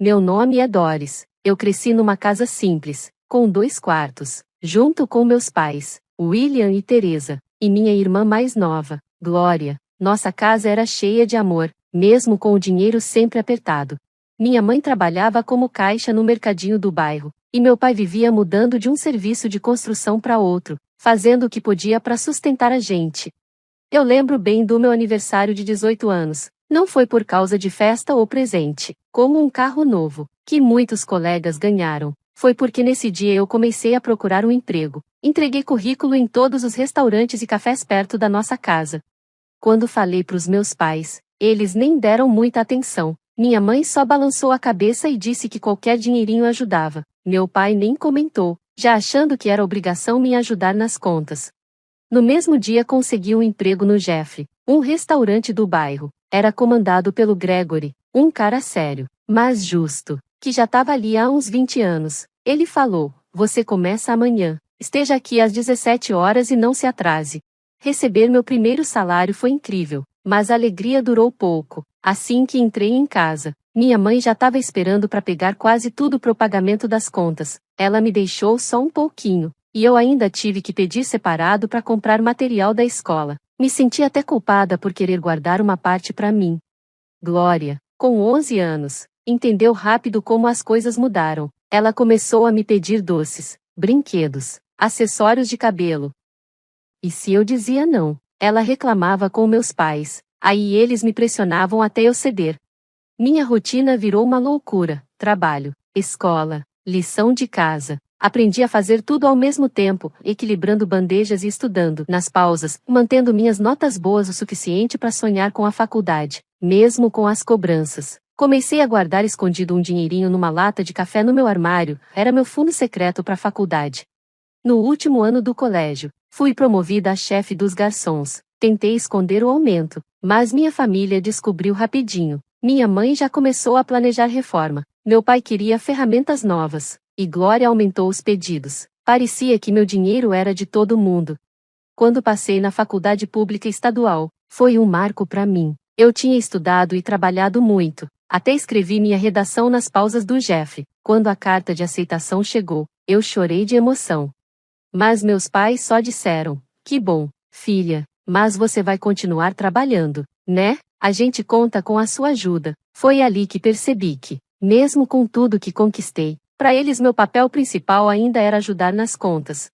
Meu nome é Doris. Eu cresci numa casa simples, com 2 quartos, junto com meus pais, William e Teresa, e minha irmã mais nova, Glória. Nossa casa era cheia de amor, mesmo com o dinheiro sempre apertado. Minha mãe trabalhava como caixa no mercadinho do bairro, e meu pai vivia mudando de um serviço de construção para outro, fazendo o que podia para sustentar a gente. Eu lembro bem do meu aniversário de 18 anos. Não foi por causa de festa ou presente, como um carro novo, que muitos colegas ganharam. Foi porque nesse dia eu comecei a procurar um emprego. Entreguei currículo em todos os restaurantes e cafés perto da nossa casa. Quando falei para os meus pais, eles nem deram muita atenção. Minha mãe só balançou a cabeça e disse que qualquer dinheirinho ajudava. Meu pai nem comentou, já achando que era obrigação me ajudar nas contas. No mesmo dia consegui um emprego no Jeffrey, um restaurante do bairro. Era comandado pelo Gregory, um cara sério, mas justo, que já estava ali há uns 20 anos. Ele falou: "Você começa amanhã. Esteja aqui às 17 horas e não se atrase." Receber meu primeiro salário foi incrível, mas a alegria durou pouco. Assim que entrei em casa, minha mãe já estava esperando para pegar quase tudo pro pagamento das contas. Ela me deixou só um pouquinho, e eu ainda tive que pedir separado para comprar material da escola. Me senti até culpada por querer guardar uma parte para mim. Glória, com 11 anos, entendeu rápido como as coisas mudaram. Ela começou a me pedir doces, brinquedos, acessórios de cabelo. E se eu dizia não, ela reclamava com meus pais. Aí eles me pressionavam até eu ceder. Minha rotina virou uma loucura: trabalho, escola, lição de casa. Aprendi a fazer tudo ao mesmo tempo, equilibrando bandejas e estudando nas pausas, mantendo minhas notas boas o suficiente para sonhar com a faculdade, mesmo com as cobranças. Comecei a guardar escondido um dinheirinho numa lata de café no meu armário, era meu fundo secreto para a faculdade. No último ano do colégio, fui promovida a chefe dos garçons. Tentei esconder o aumento, mas minha família descobriu rapidinho. Minha mãe já começou a planejar reforma. Meu pai queria ferramentas novas, e Glória aumentou os pedidos. Parecia que meu dinheiro era de todo mundo. Quando passei na faculdade pública estadual, foi um marco para mim. Eu tinha estudado e trabalhado muito. Até escrevi minha redação nas pausas do Jeffrey. Quando a carta de aceitação chegou, eu chorei de emoção. Mas meus pais só disseram: "Que bom, filha, mas você vai continuar trabalhando, né? A gente conta com a sua ajuda." Foi ali que percebi que, mesmo com tudo que conquistei, para eles meu papel principal ainda era ajudar nas contas.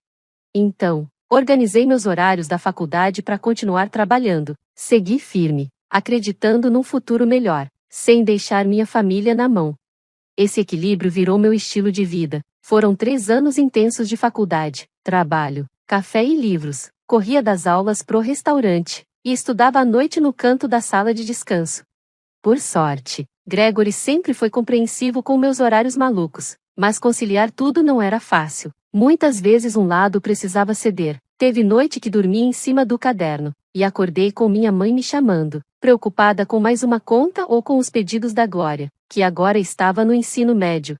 Então, organizei meus horários da faculdade para continuar trabalhando, segui firme, acreditando num futuro melhor, sem deixar minha família na mão. Esse equilíbrio virou meu estilo de vida. Foram 3 anos intensos de faculdade, trabalho, café e livros. Corria das aulas pro restaurante, e estudava à noite no canto da sala de descanso. Por sorte, Gregory sempre foi compreensivo com meus horários malucos, mas conciliar tudo não era fácil. Muitas vezes um lado precisava ceder. Teve noite que dormi em cima do caderno, e acordei com minha mãe me chamando, preocupada com mais uma conta ou com os pedidos da Glória, que agora estava no ensino médio.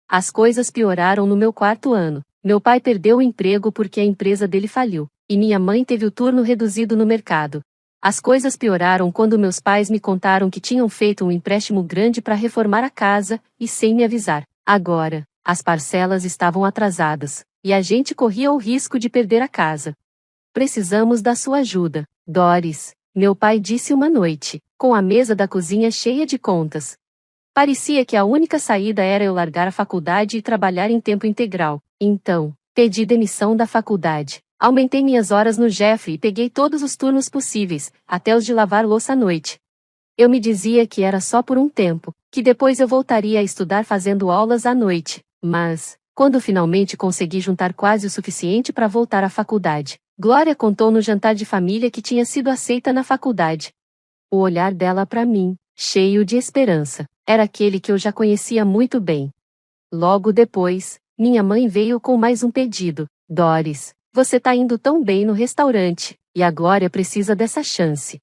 As coisas pioraram no meu 4º ano. Meu pai perdeu o emprego porque a empresa dele faliu, e minha mãe teve o turno reduzido no mercado. As coisas pioraram quando meus pais me contaram que tinham feito um empréstimo grande para reformar a casa, e sem me avisar. Agora, as parcelas estavam atrasadas, e a gente corria o risco de perder a casa. "Precisamos da sua ajuda, Doris", meu pai disse uma noite, com a mesa da cozinha cheia de contas. Parecia que a única saída era eu largar a faculdade e trabalhar em tempo integral. Então, pedi demissão da faculdade. Aumentei minhas horas no Jeffrey e peguei todos os turnos possíveis, até os de lavar louça à noite. Eu me dizia que era só por um tempo, que depois eu voltaria a estudar fazendo aulas à noite. Mas, quando finalmente consegui juntar quase o suficiente para voltar à faculdade, Glória contou no jantar de família que tinha sido aceita na faculdade. O olhar dela para mim, cheio de esperança, era aquele que eu já conhecia muito bem. Logo depois, minha mãe veio com mais um pedido: "Doris, você tá indo tão bem no restaurante, e a Glória precisa dessa chance."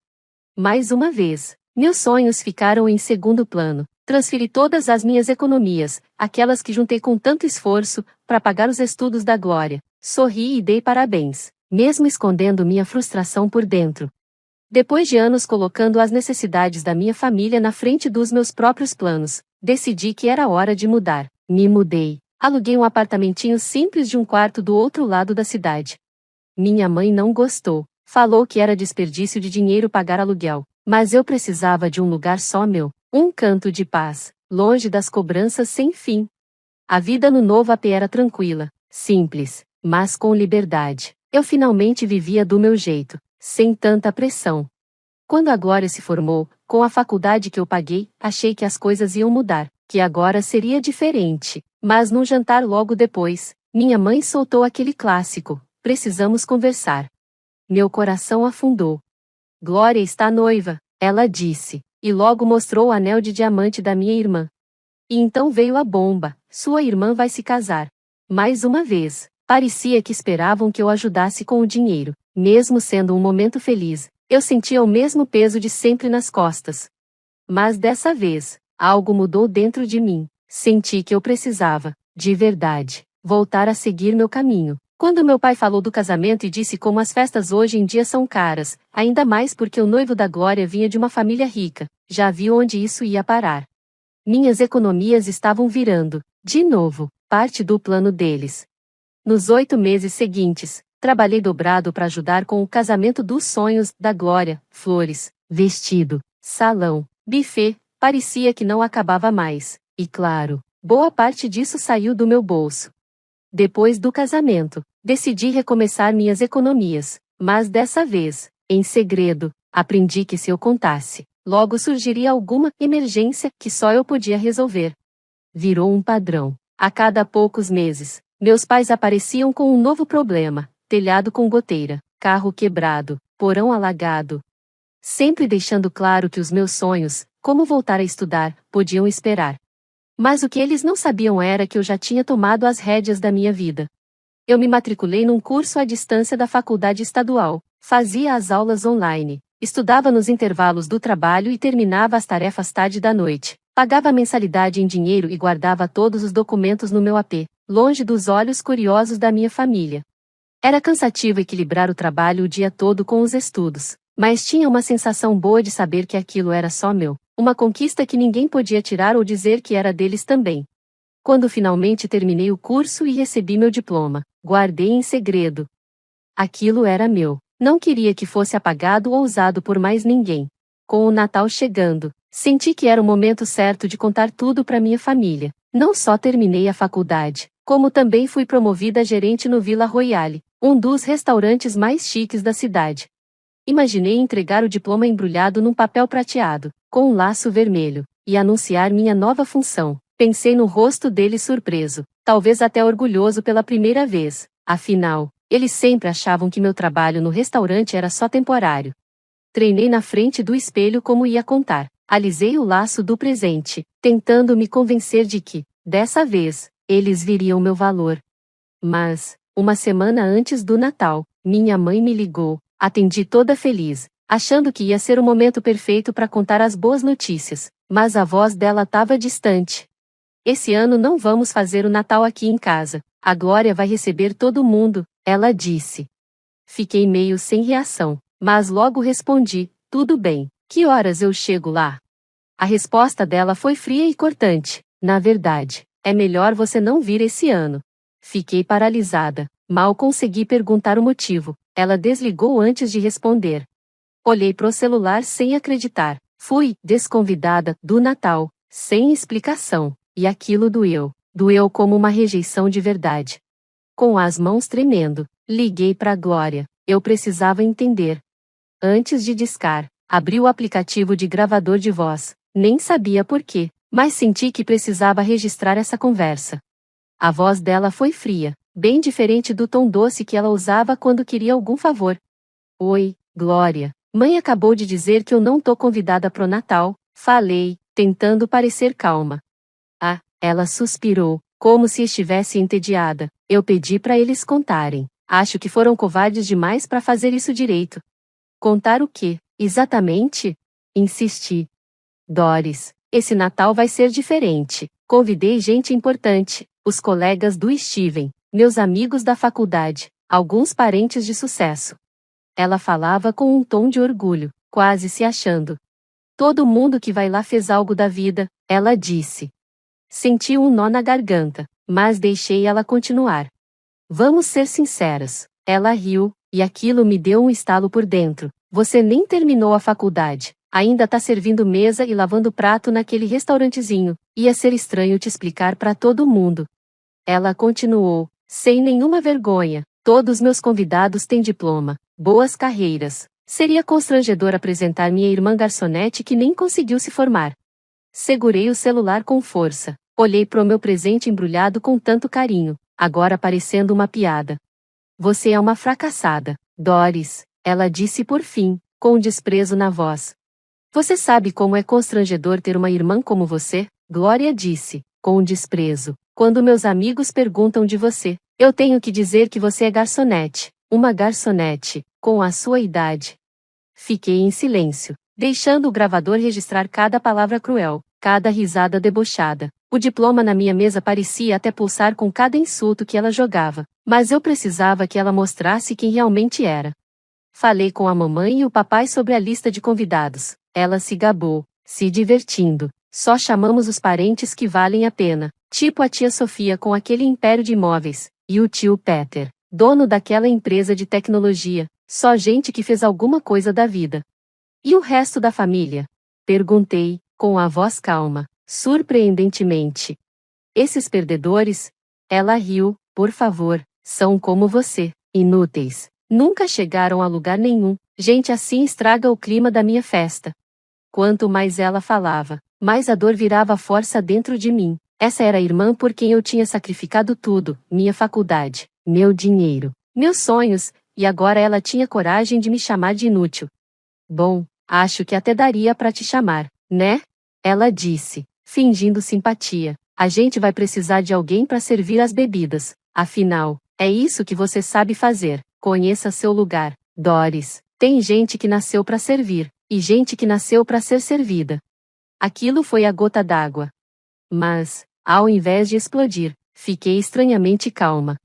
Mais uma vez, meus sonhos ficaram em segundo plano. Transferi todas as minhas economias, aquelas que juntei com tanto esforço, para pagar os estudos da Glória. Sorri e dei parabéns, mesmo escondendo minha frustração por dentro. Depois de anos colocando as necessidades da minha família na frente dos meus próprios planos, decidi que era hora de mudar. Me mudei. Aluguei um apartamentinho simples de um quarto do outro lado da cidade. Minha mãe não gostou. Falou que era desperdício de dinheiro pagar aluguel, mas eu precisava de um lugar só meu, um canto de paz, longe das cobranças sem fim. A vida no novo AP era tranquila, simples, mas com liberdade. Eu finalmente vivia do meu jeito, sem tanta pressão. Quando a Glória se formou, com a faculdade que eu paguei, achei que as coisas iam mudar, que agora seria diferente. Mas num jantar logo depois, minha mãe soltou aquele clássico: precisamos conversar. Meu coração afundou. Glória está noiva, ela disse, e logo mostrou o anel de diamante da minha irmã. E então veio a bomba: sua irmã vai se casar. Mais uma vez, parecia que esperavam que eu ajudasse com o dinheiro. Mesmo sendo um momento feliz, eu sentia o mesmo peso de sempre nas costas. Mas dessa vez, algo mudou dentro de mim. Senti que eu precisava, de verdade, voltar a seguir meu caminho. Quando meu pai falou do casamento e disse como as festas hoje em dia são caras, ainda mais porque o noivo da Glória vinha de uma família rica, já vi onde isso ia parar. Minhas economias estavam virando, de novo, parte do plano deles. Nos 8 meses seguintes, trabalhei dobrado para ajudar com o casamento dos sonhos da Glória: flores, vestido, salão, buffet, parecia que não acabava mais. E claro, boa parte disso saiu do meu bolso. Depois do casamento, decidi recomeçar minhas economias, mas dessa vez, em segredo. Aprendi que se eu contasse, logo surgiria alguma emergência que só eu podia resolver. Virou um padrão. A cada poucos meses, meus pais apareciam com um novo problema: telhado com goteira, carro quebrado, porão alagado. Sempre deixando claro que os meus sonhos, como voltar a estudar, podiam esperar. Mas o que eles não sabiam era que eu já tinha tomado as rédeas da minha vida. Eu me matriculei num curso à distância da faculdade estadual, fazia as aulas online, estudava nos intervalos do trabalho e terminava as tarefas tarde da noite, pagava a mensalidade em dinheiro e guardava todos os documentos no meu AP, longe dos olhos curiosos da minha família. Era cansativo equilibrar o trabalho o dia todo com os estudos, mas tinha uma sensação boa de saber que aquilo era só meu, uma conquista que ninguém podia tirar ou dizer que era deles também. Quando finalmente terminei o curso e recebi meu diploma, guardei em segredo. Aquilo era meu, não queria que fosse apagado ou usado por mais ninguém. Com o Natal chegando, senti que era o momento certo de contar tudo para minha família. Não só terminei a faculdade, como também fui promovida a gerente no Villa Royale, um dos restaurantes mais chiques da cidade. Imaginei entregar o diploma embrulhado num papel prateado, com um laço vermelho, e anunciar minha nova função. Pensei no rosto dele surpreso, talvez até orgulhoso pela primeira vez. Afinal, eles sempre achavam que meu trabalho no restaurante era só temporário. Treinei na frente do espelho como ia contar. Alisei o laço do presente, tentando me convencer de que, dessa vez, eles viriam meu valor. Mas, uma semana antes do Natal, minha mãe me ligou. Atendi toda feliz, achando que ia ser o momento perfeito para contar as boas notícias, mas a voz dela estava distante. Esse ano não vamos fazer o Natal aqui em casa. A Glória vai receber todo mundo, ela disse. Fiquei meio sem reação, mas logo respondi: tudo bem, que horas eu chego lá? A resposta dela foi fria e cortante: na verdade, é melhor você não vir esse ano. Fiquei paralisada, mal consegui perguntar o motivo. Ela desligou antes de responder. Olhei pro celular sem acreditar. Fui desconvidada do Natal, sem explicação, e aquilo doeu. Doeu como uma rejeição de verdade. Com as mãos tremendo, liguei pra Glória. Eu precisava entender. Antes de discar, abri o aplicativo de gravador de voz. Nem sabia por quê, mas senti que precisava registrar essa conversa. A voz dela foi fria, bem diferente do tom doce que ela usava quando queria algum favor. Oi, Glória. Mãe acabou de dizer que eu não tô convidada pro Natal, falei, tentando parecer calma. Ah, ela suspirou, como se estivesse entediada. Eu pedi para eles contarem. Acho que foram covardes demais para fazer isso direito. Contar o quê, exatamente? Insisti. Doris, esse Natal vai ser diferente. Convidei gente importante, os colegas do Steven, meus amigos da faculdade, alguns parentes de sucesso. Ela falava com um tom de orgulho. quase se achando. Todo mundo que vai lá fez algo da vida, ela disse. Senti um nó na garganta, mas deixei ela continuar. Vamos ser sinceras. Ela riu, e aquilo me deu um estalo por dentro. Você nem terminou a faculdade. Ainda tá servindo mesa e lavando prato naquele restaurantezinho. Ia ser estranho te explicar pra todo mundo. Ela continuou, sem nenhuma vergonha. Todos meus convidados têm diploma, boas carreiras. Seria constrangedor apresentar minha irmã garçonete que nem conseguiu se formar. Segurei o celular com força. Olhei pro meu presente embrulhado com tanto carinho, agora parecendo uma piada. Você é uma fracassada, Doris, ela disse por fim, com desprezo na voz. Você sabe como é constrangedor ter uma irmã como você? Glória disse, com desprezo. Quando meus amigos perguntam de você, eu tenho que dizer que você é garçonete, uma garçonete, com a sua idade. Fiquei em silêncio, deixando o gravador registrar cada palavra cruel, cada risada debochada. O diploma na minha mesa parecia até pulsar com cada insulto que ela jogava, mas eu precisava que ela mostrasse quem realmente era. Falei com a mamãe e o papai sobre a lista de convidados. Ela se gabou, se divertindo. Só chamamos os parentes que valem a pena, tipo a tia Sofia com aquele império de imóveis, e o tio Peter, dono daquela empresa de tecnologia, só gente que fez alguma coisa da vida. E o resto da família? Perguntei, com a voz calma, surpreendentemente. Esses perdedores? Ela riu, por favor, são como você, inúteis. Nunca chegaram a lugar nenhum, gente assim estraga o clima da minha festa. Quanto mais ela falava, mais a dor virava força dentro de mim. Essa era a irmã por quem eu tinha sacrificado tudo, minha faculdade, meu dinheiro, meus sonhos, e agora ela tinha coragem de me chamar de inútil. Bom, acho que até daria para te chamar, né? Ela disse, fingindo simpatia. A gente vai precisar de alguém para servir as bebidas. Afinal, é isso que você sabe fazer. Conheça seu lugar, Doris. Tem gente que nasceu para servir, e gente que nasceu para ser servida. Aquilo foi a gota d'água. Mas, ao invés de explodir, fiquei estranhamente calma.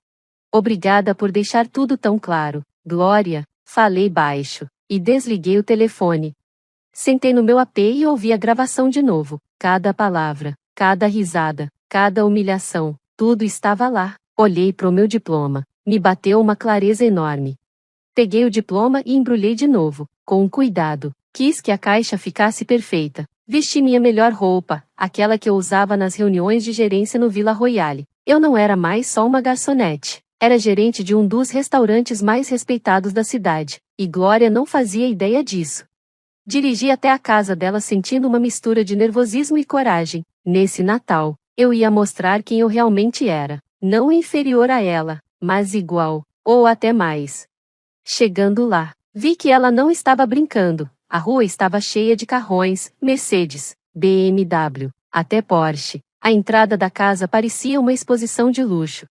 Obrigada por deixar tudo tão claro, Glória, falei baixo, e desliguei o telefone. Sentei no meu AP e ouvi a gravação de novo. Cada palavra, cada risada, cada humilhação, tudo estava lá. Olhei pro meu diploma. Me bateu uma clareza enorme. Peguei o diploma e embrulhei de novo, com cuidado. Quis que a caixa ficasse perfeita. Vesti minha melhor roupa, aquela que eu usava nas reuniões de gerência no Vila Royale. Eu não era mais só uma garçonete. Era gerente de um dos restaurantes mais respeitados da cidade, e Glória não fazia ideia disso. Dirigi até a casa dela sentindo uma mistura de nervosismo e coragem. Nesse Natal, eu ia mostrar quem eu realmente era. Não inferior a ela, mas igual, ou até mais. Chegando lá, vi que ela não estava brincando. A rua estava cheia de carrões, Mercedes, BMW, até Porsche. A entrada da casa parecia uma exposição de luxo.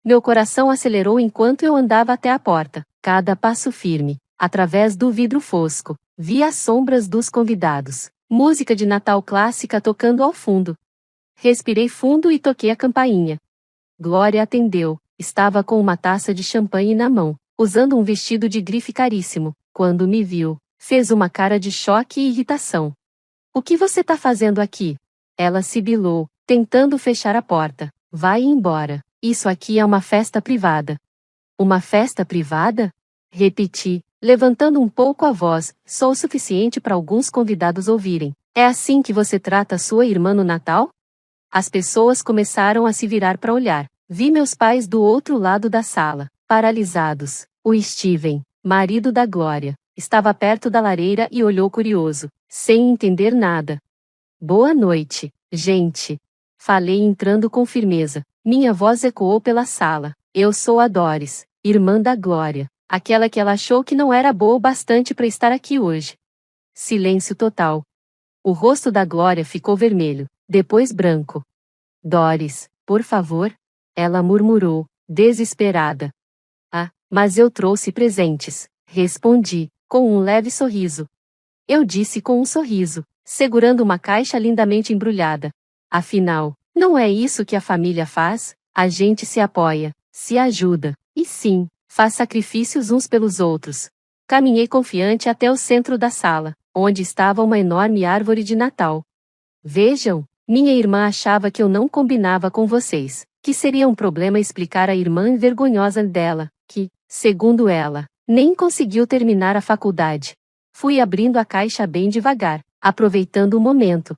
Meu coração acelerou enquanto eu andava até a porta. Cada passo firme, através do vidro fosco, vi as sombras dos convidados. Música de Natal clássica tocando ao fundo. Respirei fundo e toquei a campainha. Glória atendeu, estava com uma taça de champanhe na mão, usando um vestido de grife caríssimo. Quando me viu, fez uma cara de choque e irritação. O que você tá fazendo aqui? Ela sibilou, tentando fechar a porta. Vai embora, isso aqui é uma festa privada. Uma festa privada? Repeti, levantando um pouco a voz, sou o suficiente para alguns convidados ouvirem. É assim que você trata sua irmã no Natal? As pessoas começaram a se virar para olhar. Vi meus pais do outro lado da sala, paralisados. O Steven, marido da Glória, estava perto da lareira e olhou curioso, sem entender nada. Boa noite, gente. Falei entrando com firmeza. Minha voz ecoou pela sala. Eu sou a Doris, irmã da Glória, aquela que ela achou que não era boa o bastante para estar aqui hoje. Silêncio total. O rosto da Glória ficou vermelho, depois branco. Doris, por favor? Ela murmurou, desesperada. Ah, mas eu trouxe presentes, respondi, com um leve sorriso. Eu disse com um sorriso, segurando uma caixa lindamente embrulhada. Afinal, não é isso que a família faz? A gente se apoia, se ajuda, e sim, faz sacrifícios uns pelos outros. Caminhei confiante até o centro da sala, onde estava uma enorme árvore de Natal. Vejam, minha irmã achava que eu não combinava com vocês, que seria um problema explicar à irmã vergonhosa dela, que, segundo ela, nem conseguiu terminar a faculdade. Fui abrindo a caixa bem devagar, aproveitando o momento.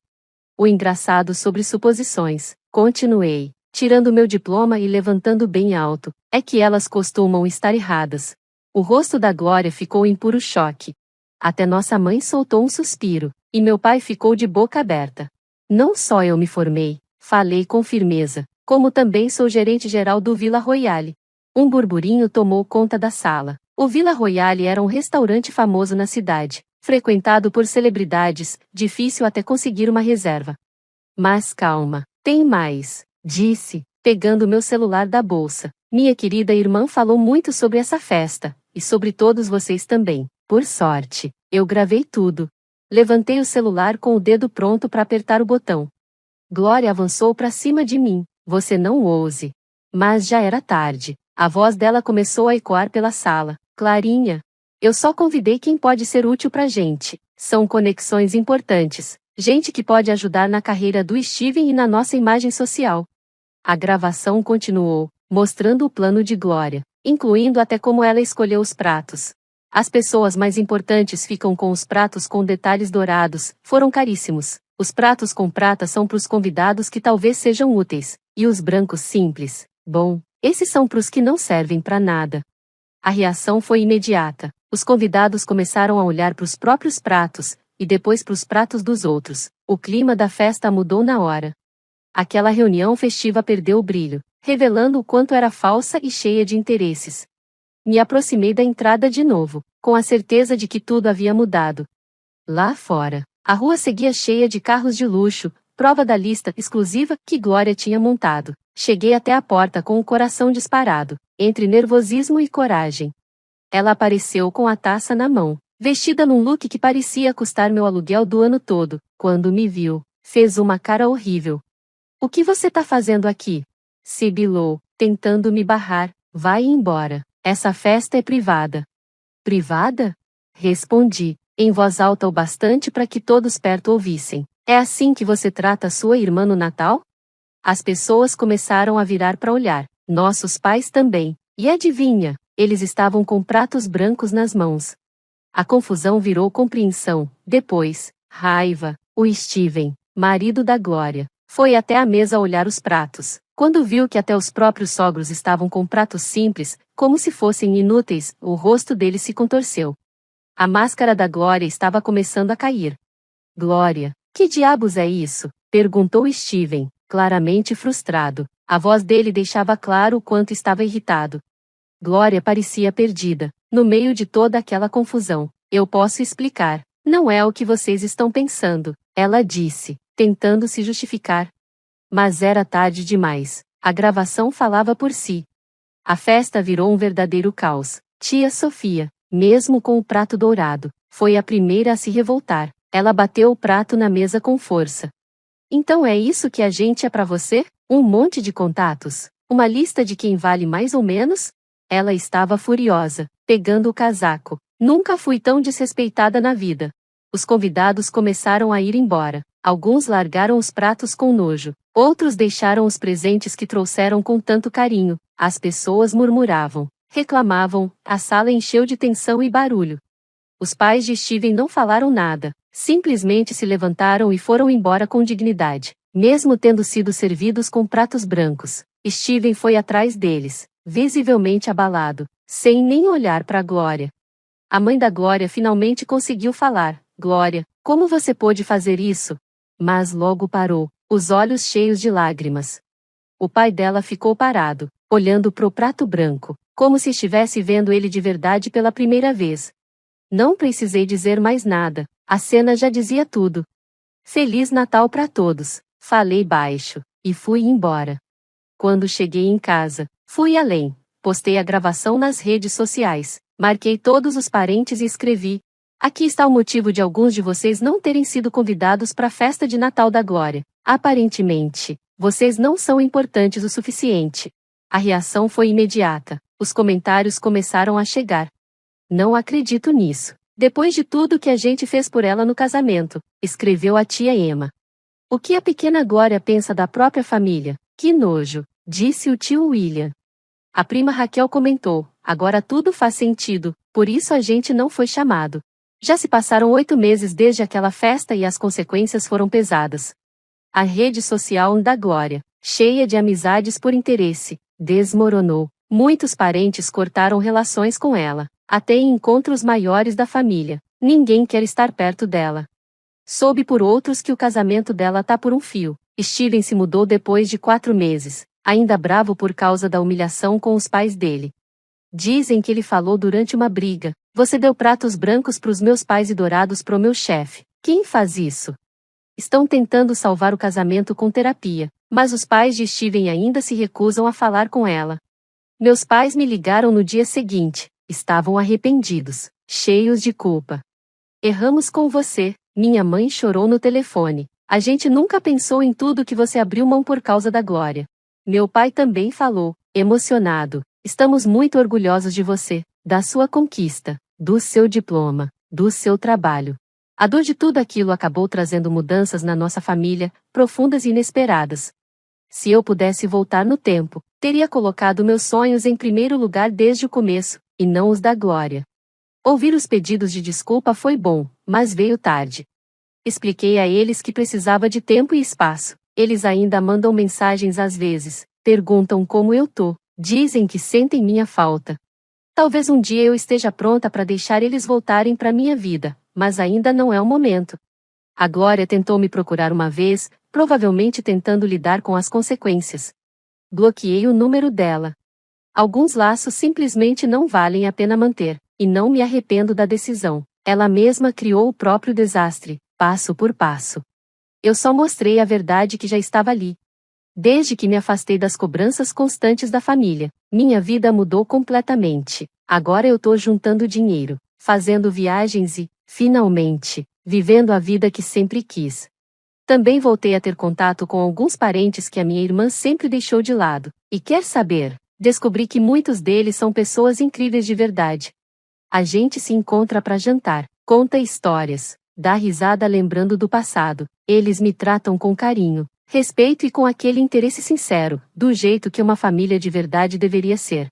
O engraçado sobre suposições, continuei, tirando meu diploma e levantando bem alto, é que elas costumam estar erradas. O rosto da Glória ficou em puro choque. Até nossa mãe soltou um suspiro, e meu pai ficou de boca aberta. Não só eu me formei, falei com firmeza, como também sou gerente-geral do Villa Royale. Um burburinho tomou conta da sala. O Villa Royale era um restaurante famoso na cidade, frequentado por celebridades, difícil até conseguir uma reserva. Mas calma, tem mais, disse, pegando meu celular da bolsa. Minha querida irmã falou muito sobre essa festa, e sobre todos vocês também. Por sorte, eu gravei tudo. Levantei o celular com o dedo pronto para apertar o botão. Glória avançou para cima de mim. Você não ouse. Mas já era tarde. A voz dela começou a ecoar pela sala. Clarinha, eu só convidei quem pode ser útil pra gente. São conexões importantes. Gente que pode ajudar na carreira do Steven e na nossa imagem social. A gravação continuou, mostrando o plano de Glória, incluindo até como ela escolheu os pratos. As pessoas mais importantes ficam com os pratos com detalhes dourados, foram caríssimos. Os pratos com prata são para os convidados que talvez sejam úteis, e os brancos simples, bom, esses são para os que não servem para nada. A reação foi imediata. Os convidados começaram a olhar para os próprios pratos, e depois para os pratos dos outros. O clima da festa mudou na hora. Aquela reunião festiva perdeu o brilho, revelando o quanto era falsa e cheia de interesses. Me aproximei da entrada de novo, com a certeza de que tudo havia mudado. Lá fora, a rua seguia cheia de carros de luxo, prova da lista exclusiva que Glória tinha montado. Cheguei até a porta com o coração disparado, entre nervosismo e coragem. Ela apareceu com a taça na mão, vestida num look que parecia custar meu aluguel do ano todo. Quando me viu, fez uma cara horrível. O que você tá fazendo aqui? Sibilou, tentando me barrar. Vai embora. Essa festa é privada. Privada? Respondi, em voz alta o bastante para que todos perto ouvissem. É assim que você trata sua irmã no Natal? As pessoas começaram a virar para olhar, nossos pais também. E adivinha, eles estavam com pratos brancos nas mãos. A confusão virou compreensão, depois, raiva. O Steven, marido da Glória, foi até a mesa olhar os pratos. Quando viu que até os próprios sogros estavam com pratos simples, como se fossem inúteis, o rosto dele se contorceu. A máscara da Glória estava começando a cair. Glória, que diabos é isso? Perguntou Steven, claramente frustrado. A voz dele deixava claro o quanto estava irritado. Glória parecia perdida, no meio de toda aquela confusão. Eu posso explicar. Não é o que vocês estão pensando, ela disse, tentando se justificar. Mas era tarde demais. A gravação falava por si. A festa virou um verdadeiro caos. Tia Sofia, mesmo com o prato dourado, foi a primeira a se revoltar. Ela bateu o prato na mesa com força. Então é isso que a gente é pra você? Um monte de contatos? Uma lista de quem vale mais ou menos? Ela estava furiosa, pegando o casaco. Nunca fui tão desrespeitada na vida. Os convidados começaram a ir embora. Alguns largaram os pratos com nojo. Outros deixaram os presentes que trouxeram com tanto carinho. As pessoas murmuravam, reclamavam, a sala encheu de tensão e barulho. Os pais de Steven não falaram nada, simplesmente se levantaram e foram embora com dignidade, mesmo tendo sido servidos com pratos brancos. Steven foi atrás deles, visivelmente abalado, sem nem olhar para Glória. A mãe da Glória finalmente conseguiu falar. Glória, como você pôde fazer isso? Mas logo parou, os olhos cheios de lágrimas. O pai dela ficou parado, olhando pro prato branco, como se estivesse vendo ele de verdade pela primeira vez. Não precisei dizer mais nada, a cena já dizia tudo. Feliz Natal para todos, falei baixo, e fui embora. Quando cheguei em casa, fui além, postei a gravação nas redes sociais, marquei todos os parentes e escrevi: aqui está o motivo de alguns de vocês não terem sido convidados para a festa de Natal da Glória. Aparentemente, vocês não são importantes o suficiente. A reação foi imediata. Os comentários começaram a chegar. Não acredito nisso. Depois de tudo que a gente fez por ela no casamento, escreveu a tia Emma. O que a pequena Glória pensa da própria família? Que nojo, disse o tio William. A prima Raquel comentou, agora tudo faz sentido, por isso a gente não foi chamado. Já se passaram 8 meses desde aquela festa e as consequências foram pesadas. A rede social da Glória, cheia de amizades por interesse, desmoronou. Muitos parentes cortaram relações com ela, até em encontros maiores da família. Ninguém quer estar perto dela. Soube por outros que o casamento dela tá por um fio. Steven se mudou depois de 4 meses, ainda bravo por causa da humilhação com os pais dele. Dizem que ele falou durante uma briga: você deu pratos brancos pros meus pais e dourados pro meu chefe. Quem faz isso? Estão tentando salvar o casamento com terapia, mas os pais de Steven ainda se recusam a falar com ela. Meus pais me ligaram no dia seguinte, estavam arrependidos, cheios de culpa. Erramos com você, minha mãe chorou no telefone. A gente nunca pensou em tudo que você abriu mão por causa da Glória. Meu pai também falou, emocionado, estamos muito orgulhosos de você, da sua conquista, do seu diploma, do seu trabalho. A dor de tudo aquilo acabou trazendo mudanças na nossa família, profundas e inesperadas. Se eu pudesse voltar no tempo, teria colocado meus sonhos em primeiro lugar desde o começo, e não os da Glória. Ouvir os pedidos de desculpa foi bom, mas veio tarde. Expliquei a eles que precisava de tempo e espaço. Eles ainda mandam mensagens às vezes, perguntam como eu tô, dizem que sentem minha falta. Talvez um dia eu esteja pronta para deixar eles voltarem para minha vida, mas ainda não é o momento. A Glória tentou me procurar uma vez, provavelmente tentando lidar com as consequências. Bloqueei o número dela. Alguns laços simplesmente não valem a pena manter, e não me arrependo da decisão. Ela mesma criou o próprio desastre, passo por passo. Eu só mostrei a verdade que já estava ali. Desde que me afastei das cobranças constantes da família, minha vida mudou completamente. Agora eu tô juntando dinheiro, fazendo viagens e, finalmente, vivendo a vida que sempre quis. Também voltei a ter contato com alguns parentes que a minha irmã sempre deixou de lado. E quer saber? Descobri que muitos deles são pessoas incríveis de verdade. A gente se encontra para jantar, conta histórias, dá risada lembrando do passado. Eles me tratam com carinho, respeito e com aquele interesse sincero, do jeito que uma família de verdade deveria ser.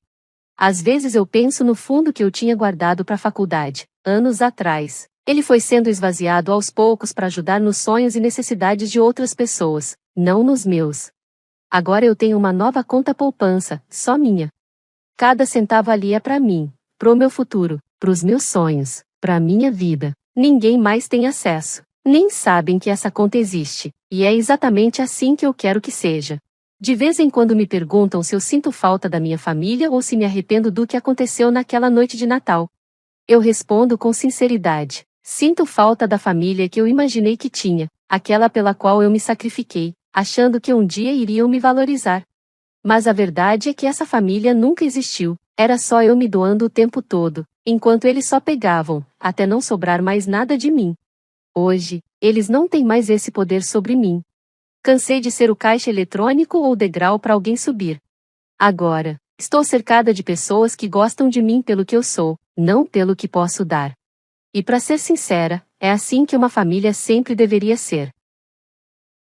Às vezes eu penso no fundo que eu tinha guardado para a faculdade, anos atrás. Ele foi sendo esvaziado aos poucos para ajudar nos sonhos e necessidades de outras pessoas, não nos meus. Agora eu tenho uma nova conta poupança, só minha. Cada centavo ali é para mim, pro meu futuro, pros meus sonhos, pra minha vida. Ninguém mais tem acesso, nem sabem que essa conta existe, e é exatamente assim que eu quero que seja. De vez em quando me perguntam se eu sinto falta da minha família ou se me arrependo do que aconteceu naquela noite de Natal. Eu respondo com sinceridade: sinto falta da família que eu imaginei que tinha, aquela pela qual eu me sacrifiquei, achando que um dia iriam me valorizar. Mas a verdade é que essa família nunca existiu, era só eu me doando o tempo todo, enquanto eles só pegavam, até não sobrar mais nada de mim. Hoje, eles não têm mais esse poder sobre mim. Cansei de ser o caixa eletrônico ou o degrau para alguém subir. Agora, estou cercada de pessoas que gostam de mim pelo que eu sou, não pelo que posso dar. E para ser sincera, é assim que uma família sempre deveria ser.